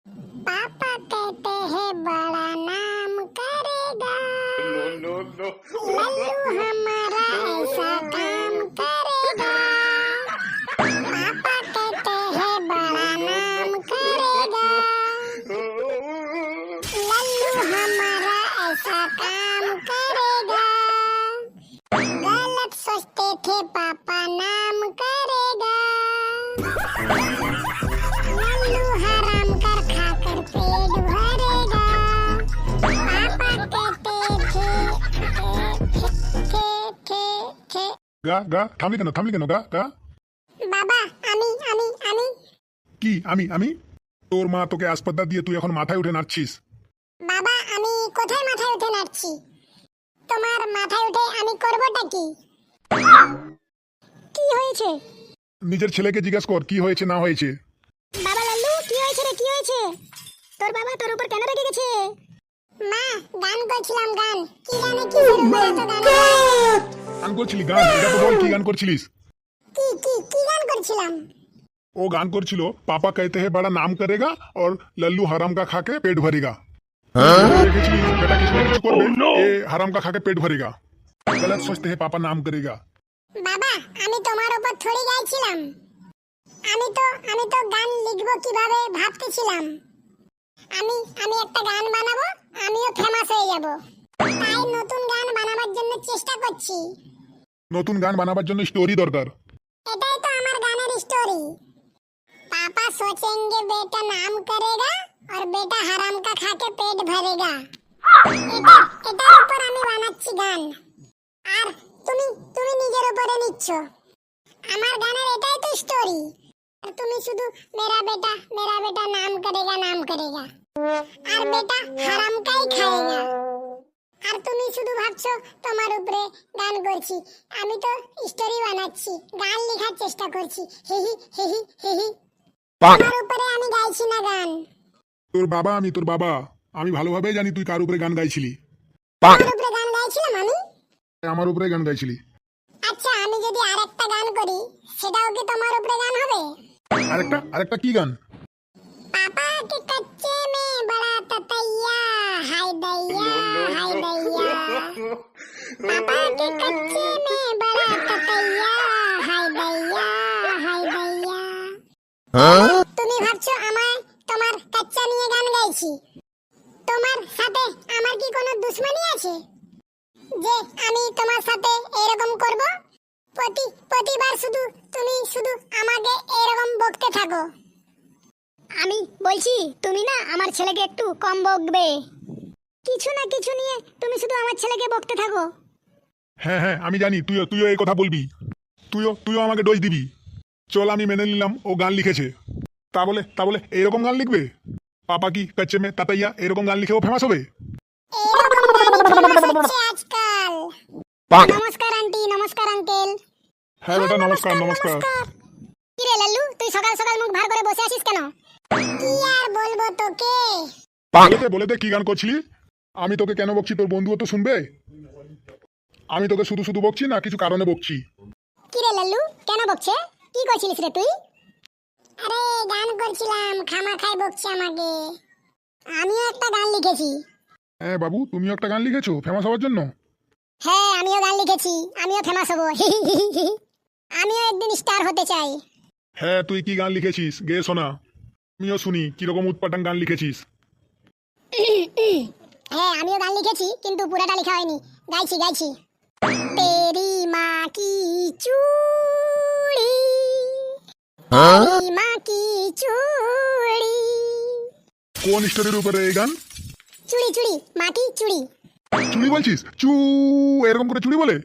पापा कहते हैं बड़ा नाम करेगा, No, no, लल्लू हमारा ऐसा काम करेगा। पापा कहते हैं बड़ा नाम करेगा, लल्लू हमारा ऐसा काम करेगा। गलत सोचते थे पापा नाम करेगा, लल्लू हराम कर खाकर पेट भरेगा। पापा कहते थे গা গা থামলি কেন গা গা বাবা আমি কি আমি তোর মা তোকে আসপাতা দিয়ে তুই এখন মাথায় উঠে নাচছিস। বাবা আমি কোথায় মাথায় উঠে নাচছি? তোমার মাথায় উঠে আমি করবটা কি? কি হয়েছে? নিজের ছেলেকে জিজ্ঞাসা কর কি হয়েছে না হয়েছে। বাবা লাল্লু কি হয়েছে রে, কি হয়েছে? তোর বাবা তোর উপর কেন রেগে গেছে? মা গান করছিলাম, গান। কি গানে কি তো গান? গান করছিলি গান? এটা তো বল কি গান করছিলিস। কি গান করছিলাম? ও গান করছিল পাপা कहते हैं बड़ा नाम करेगा और लल्लू हराम का खा के पेट भरेगा। দেখেছিলিস বেটা কিছু না কিছু করবে, এ হারাম কা খা के पेट भरेगा। गलत सोचते हैं पापा नाम करेगा। বাবা আমি তোমার উপর থড়ি গাইছিলাম। আমি তো গান লিখবো কিভাবে ভাবতেছিলাম। আমি একটা গান বানাবো, আমিও ফেমাস হয়ে যাব। তাই নতুন গান বানাবার জন্য চেষ্টা করছি। নতুন গান বানাবার জন্য স্টোরি দরকার। এটাই তো আমার গানের স্টোরি। पापा सोचेंगे बेटा नाम करेगा और बेटा हराम का खा के पेट भरेगा। এটার উপর আমি বানাচ্ছি গান, আর তুমি নিজের উপরে নিচ্ছ। আমার গানের এটাই তো স্টোরি। তুমি শুধু मेरा बेटा नाम करेगा আর বেটা হারাম কাই খাएगा। আর তুমি শুধু ভাবছো তোমার উপরে গান করছি। আমি তো স্টোরি বানাচ্ছি, গান লেখার চেষ্টা করছি। হি হি তোমার উপরে আমি গাইছি না গান। তোর বাবা আমি ভালোভাবেই জানি তুই কার উপরে গান গাইছিলি। তোমার উপরে গান গাইছিলাম আমি? আমার উপরে গান গাইছিলি। আচ্ছা আমি যদি আরেকটা গান করি সেটাও কি তোমার উপরে গান হবে? আরেকটা কি গান? पापा के कच्चे में बड़ा ततैया, हाय दैया हाय दैया। पापा के कच्चे में बड़ा ततैया, हाय दैया हाय दैया। তুমি ভাবছো আমায় তোমার কাচ্চা নিয়ে গান গাইছি? তোমার সাথে আমার কি কোনো দুশমনি আছে যে আমি তোমার সাথে এরকম করব? প্রতিবার তুমি শুধু আমাকে এরকম বকতে থাকো। আমি বলছি তুমি না আমার ছেলেকে একটু কম বকবে। কিছু না কিছু নিয়ে তুমি শুধু আমার ছেলেকে বকতে থাকো। হ্যাঁ আমি জানি তুইও এই কথা বলবি। তুইও আমাকে দোষ দিবি। চল আমি মেনে নিলাম ও গান লিখেছে। তা বলে এইরকম গান লিখবে? পাপা কি কাচ্চে মে তাতাইয়া এরকম গান লিখে ও ফেমাস হবে? এরকম গানই ফেমাস হচ্ছে আজকাল। নমস্কার আন্টি, নমস্কার আঙ্কেল। হ্যাঁ বেটা নমস্কার। কি রে লাল্লু তুই সকাল সকাল মুখ ভার করে বসে আছিস কেন? কি আর বলবো তোকে। বলে দে কি গান করছিলি। আমি তোকে কেন বকছি তোর বন্ধুও তো শুনবে। আমি তোকে শুধু বকছি না কিছু কারণে বকছি। কি রে লাল্লু কেন বকছে? কি করছিলিস রে তুই? আরে গান করছিলাম, খামাখাই বকছে আমাকে। আমিও একটা গান লিখেছি। হ্যাঁ বাবু তুমিও একটা গান লিখেছো ফেমাস হওয়ার জন্য? হ্যাঁ আমিও গান লিখেছি, আমিও ফেমাস হব। আমিও একদিন স্টার হতে চাই। হ্যাঁ তুই কি গান লিখেছিস গেয়ে শোনা, আমিও শুনি কিরকম উৎপাটাং গান লিখেছিস। হ্যাঁ আমিও গান লিখেছি কিন্তু পুরাটা লেখা হয়নি। গাইছি। তেরি মা কি চুড়ি, তেরি মা কি চুড়ি। কোন স্টোরির উপরে এই গান? চুড়ি মা কি চুড়ি। চুড়ি বলছিস? এরকম করে চুড়ি বলে?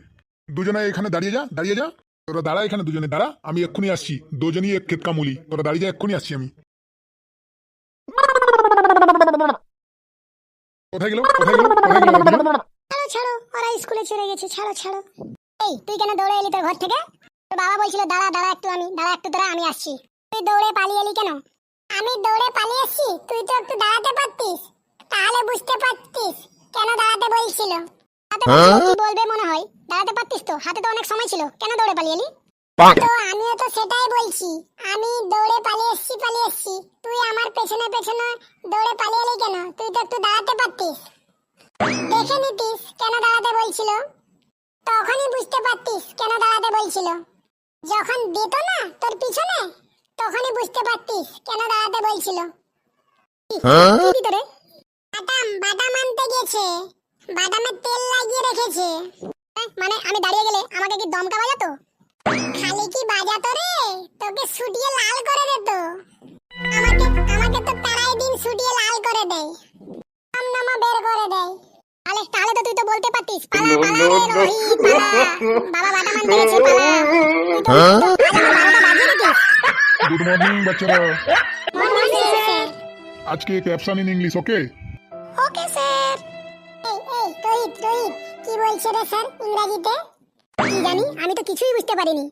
দুজনে এখানে দাঁড়িয়ে যা। তোরা দাঁড়া এখানে, দুজনে দাঁড়া, আমি এক্ষুনি আসছি। দুজনই এক ক্ষেত কামুলি, তোরা দাঁড়িয়ে যা, এক্ষুনি আসছি আমি। কোথায় গেল? ছাড়ো ওরা স্কুলে চলে গেছে, ছাড়ো। এই তুই কেন দৌড়ে এলি তোর ঘর থেকে? তোর বাবা বলছিল দাঁড়া একটু তোরা আমি আসছি। তুই দৌড়ে পালিয়ে এলি কেন? আমি দৌড়ে পালিয়ে এসেছি, তুই তো একটু দাঁড়াতে পারতিস, তাহলে বুঝতে পারতিস কেন দাঁড়াতে বলছিল। কি বলবে মনে হয়? দাঁড়াতে পারতিস তো, হাতে তো অনেক সময় ছিল, কেন দৌড়ে পালিয়ে এলি? তো আমিও তো সেটাই বলছি, আমি দৌড়ে পালিয়ে এসছি। তুই আমার পেছনে পেছনে দৌড়ে পালিয়ে এলি কেন? তুই তো একটু দাঁড়াতে পারতিস, দেখে নিতিস কেন দাঁড়াতে বলছিল, তখনই বুঝতে পারতিস কেন দাঁড়াতে বলছিল। যখন দিত না তোর পিছনে, তখনই বুঝতে পারতিস কেন দাঁড়াতে বলছিল। কি দিত রে? বাদাম আনতে গেছে, বাদামে তেল লাগিয়ে রেখেছে। মানে আমি দাঁড়িয়ে গেলে আমাকে কি দমকা বাজাতো? খালি কি বাজাতো রে, তোকে ছুটিয়ে লাল করে দিত। আমাকে তো তারাই দিন ছুটিয়ে লাল করে দেয়, নামা বের করে দেয়। তাহলে তো তুই তো বলতে পারতিস, পালা পালা রে রোহিত পালা, বাবা বাদাম আনতে গেছে পালা। তুই তো 12টা বাজিয়ে দিতিস। গুড মর্নিং বাচ্চারা। স্যার। আজকে caption in English, okay? Okay sir. এই রোহিত কি বলছে রে স্যার ইংরেজিতে? কি জানি, আমি তো কিছুই বুঝতে পারিনি।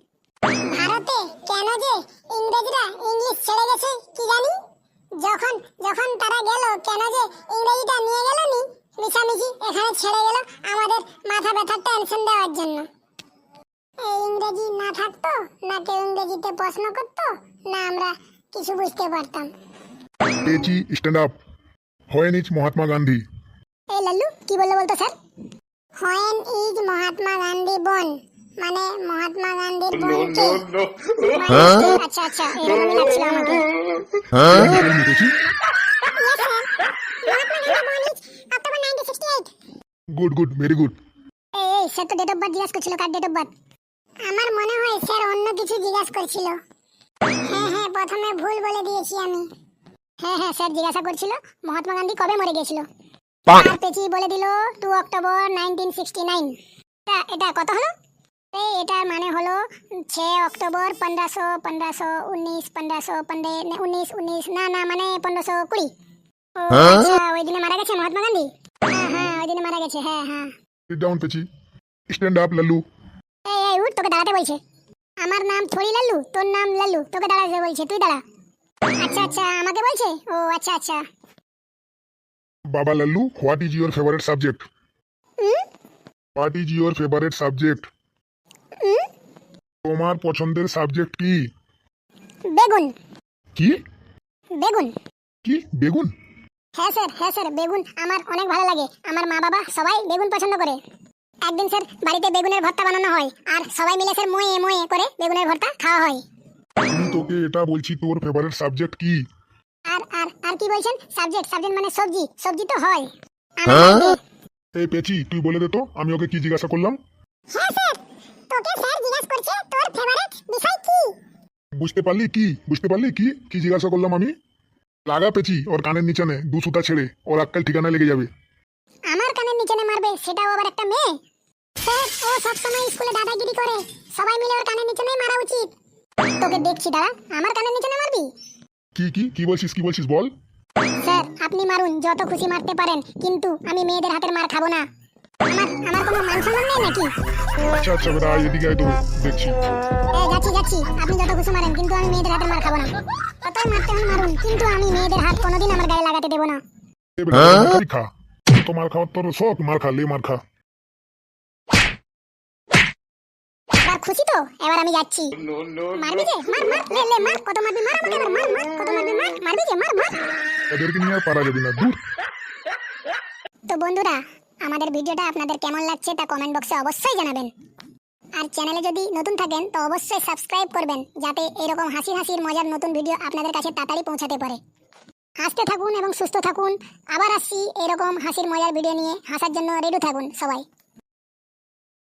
ভারতে কেন যে ইংরেজরা ইংলিশ ছেড়ে গেছে কি জানি, যখন তারা গেল কেন যে ইংরেজিটা নিয়ে গেল নি মিশামিশি এখানে ছেড়ে গেল আমাদের মাথা ব্যথার টেনশন দেওয়ার জন্য। এই ইংরেজি না থাকতো না কেউ ইংরেজিতে প্রশ্ন করতো, না আমরা কিছু বুঝতে পারতাম। Pechi stand up. When is Mahatma Gandhi? এই লাল্লু কি বললো বলতো sir? When is Mahatma Gandhi born, মানে মহাত্মা গান্ধীর বোন কে? আচ্ছা এরকমই লাগছিল আমাকে। Pechi, Yes, sir. মহাত্মা গান্ধী born is October 1968. Good very good. এই স্যার তো ডেট অফ বার্থ জিজ্ঞাসা করছিল, কার ডেট অফ বার্থ? আমার মনে হয় স্যার অন্য কিছু জিজ্ঞাসা করছিল। হ্যাঁ প্রথমে ভুল বলে দিয়েছি আমি। হ্যাঁ স্যার জিজ্ঞাসা করছিল মহাত্মা গান্ধী কবে মরে গিয়েছিল। আর পেচি বলে দিল 2 অক্টোবর 1969। এটা কত হলো? এটার মানে হলো 6 অক্টোবর 1519 না মানে 1520। আচ্ছা ওই দিনে মারা গেছে মহাত্মা গান্ধী। হ্যাঁ ওই দিনে মারা গেছে। হ্যাঁ sit down Pechi. Stand up Lallu. এই উঠ, তোকে দাঁড়াতে বলছে। আমার নাম থরি লাল্লু, তোর নাম লাল্লু, তোকে দাঁড়াতে বলছে, তুই দাঁড়া। আচ্ছা আমাকে বলছে। ও আচ্ছা। বাবা Lallu, what is your favourite subject? What is your favourite subject? তোমার পছন্দের সাবজেক্ট কি? বেগুন। কি বেগুন? কি বেগুন? হ্যাঁ স্যার বেগুন আমার অনেক ভালো লাগে। আমার মা বাবা সবাই বেগুন পছন্দ করে। একদিন স্যার বাড়িতে বেগুনের ভর্তা বানানো হয়, আর সবাই মিলে স্যার মোয়ে করে বেগুনের ভর্তা খাওয়া হয়। আমি তোকে এটা বলছি, তোর ফেভারিট সাবজেক্ট কি? আর কি বলছেন? সাবজেক্ট মানে সবজি তো হয়। এই পেচি, তুই বলে দে তো আমি ওকে কি জিজ্ঞাসা করলাম? হ্যাঁ স্যার, তোকে স্যার জিজ্ঞাসা করছে তোর ফেভারিট বিষয় কি। বুঝতে পারলি কি জিজ্ঞাসা করলাম আমি? লাগা পেচি ওর কানের নিচে নে 2 সুতা ছেড়ে, ওর আক্কেল ঠিকানা লেগে যাবে। আমার কানের নিচে মারবে, সেটাও আবার একটা মেয়ে? স্যার ও সবসময় স্কুলে দাদাগিরি করে, সবাই মিলে ওর কানের নিচে মারা উচিত। তোকে দেখছি দাঁড়া, আমার কানের নিচে মারবি? কি বলছিস বল। স্যার আপনি মারুন, যত খুশি মারতে পারেন, কিন্তু আমি মেয়েদের হাতের মার খাবো না। আমার কোনো মান সম্মান নেই নাকি? আচ্ছা বেটা, এদিকে আয় তো দেখছি। যাচ্ছি, আপনি যত খুশি মারেন, কিন্তু আমি মেয়েদের হাতের মার খাবো না। কতই মারতে হন মারুন, কিন্তু আমি মেয়েদের হাত কোনোদিন আমার গায়ে লাগাতে দেবো না। এ বেটা, মার খা। তো মার খাওয়ার তোর শখ, মার খা, লে মার খা। এবার খুশি তো? এবার আমি যাচ্ছি। মারবি যে? মার লে মার, কত মারবি মার আমাকে, এবার মার কত মারবি মারবি যে? মার। এদেরকে নিয়ে আর পারা যাবে না, দূর। তো বন্ধুরা, আমাদের ভিডিওটা আপনাদের কেমন লাগছে তা কমেন্ট বক্সে অবশ্যই জানাবেন। আর চ্যানেলে যদি নতুন থাকেন তো অবশ্যই সাবস্ক্রাইব করবেন, যাতে এরকম হাসির মজার নতুন ভিডিও আপনাদের কাছে তাড়াতাড়ি পৌঁছাতে পারে। হাসতে থাকুন এবং সুস্থ থাকুন। আবার আসছি এরকম হাসির মজার ভিডিও নিয়ে। হাসার জন্য রেডি থাকুন সবাই।